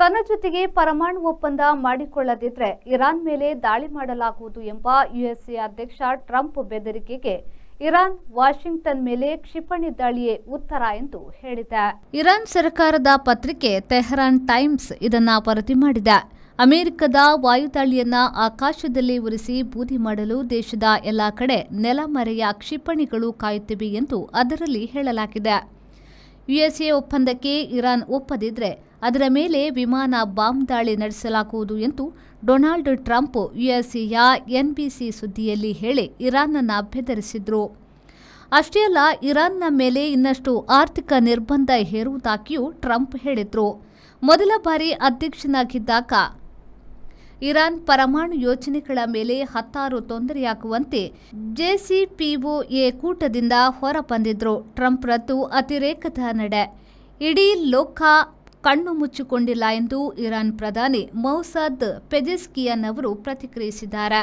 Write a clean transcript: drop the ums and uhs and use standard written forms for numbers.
ತನ್ನ ಜೊತೆಗೆ ಪರಮಾಣು ಒಪ್ಪಂದ ಮಾಡಿಕೊಳ್ಳದಿದ್ದರೆ ಇರಾನ್ ಮೇಲೆ ದಾಳಿ ಮಾಡಲಾಗುವುದು ಎಂಬ ಯುಎಸ್ಎ ಅಧ್ಯಕ್ಷ ಟ್ರಂಪ್ ಬೆದರಿಕೆಗೆ ಇರಾನ್ ವಾಷಿಂಗ್ಟನ್ ಮೇಲೆ ಕ್ಷಿಪಣಿ ದಾಳಿಯೇ ಉತ್ತರ ಎಂದು ಹೇಳಿದೆ. ಇರಾನ್ ಸರ್ಕಾರದ ಪತ್ರಿಕೆ ತೆಹರಾನ್ ಟೈಮ್ಸ್ ಇದನ್ನ ವರದಿ ಮಾಡಿದೆ. ಅಮೆರಿಕದ ವಾಯುದಾಳಿಯನ್ನ ಆಕಾಶದಲ್ಲಿ ಉರಿಸಿ ಬೂದಿ ಮಾಡಲು ದೇಶದ ಎಲ್ಲಾ ಕಡೆ ನೆಲಮರೆಯ ಕ್ಷಿಪಣಿಗಳು ಕಾಯುತ್ತಿವೆ ಎಂದು ಅದರಲ್ಲಿ ಹೇಳಲಾಗಿದೆ. ಯುಎಸ್ಎ ಒಪ್ಪಂದಕ್ಕೆ ಇರಾನ್ ಒಪ್ಪದಿದ್ರೆ ಅದರ ಮೇಲೆ ವಿಮಾನ ಬಾಂಬ್ ದಾಳಿ ನಡೆಸಲಾಗುವುದು ಎಂದು ಡೊನಾಲ್ಡ್ ಟ್ರಂಪ್ ಯುಎಸ್ಎಯ ಎನ್ಬಿಸಿ ಸುದ್ದಿಯಲ್ಲಿ ಹೇಳಿ ಇರಾನ್ನನ್ನು ಬೆದರಿಸಿದ್ರು. ಅಷ್ಟೇ ಅಲ್ಲ, ಇರಾನ್ನ ಮೇಲೆ ಇನ್ನಷ್ಟು ಆರ್ಥಿಕ ನಿರ್ಬಂಧ ಹೇರುವುದಾಗಿಯೂ ಟ್ರಂಪ್ ಹೇಳಿದ್ರು. ಮೊದಲ ಬಾರಿ ಅಧ್ಯಕ್ಷನಾಗಿದ್ದಾಗ ಇರಾನ್ ಪರಮಾಣು ಯೋಜನೆಗಳ ಮೇಲೆ ಹತ್ತಾರು ತೊಂದರೆಯಾಗುವಂತೆ ಜೆಸಿಪಿಒಎ ಕೂಟದಿಂದ ಹೊರಬಂದಿದ್ರು. ಟ್ರಂಪ್ ರದ್ದು ಅತಿರೇಕದ ನಡೆ, ಇಡೀ ಲೋಕ ಕಣ್ಣು ಮುಚ್ಚಿಕೊಂಡಿಲ್ಲ ಎಂದು ಇರಾನ್ ಪ್ರಧಾನಿ ಮೌಸಾದ್ ಪೆಜೆಸ್ಕಿಯಾನ್ ಅವರು ಪ್ರತಿಕ್ರಿಯಿಸಿದ್ದಾರೆ.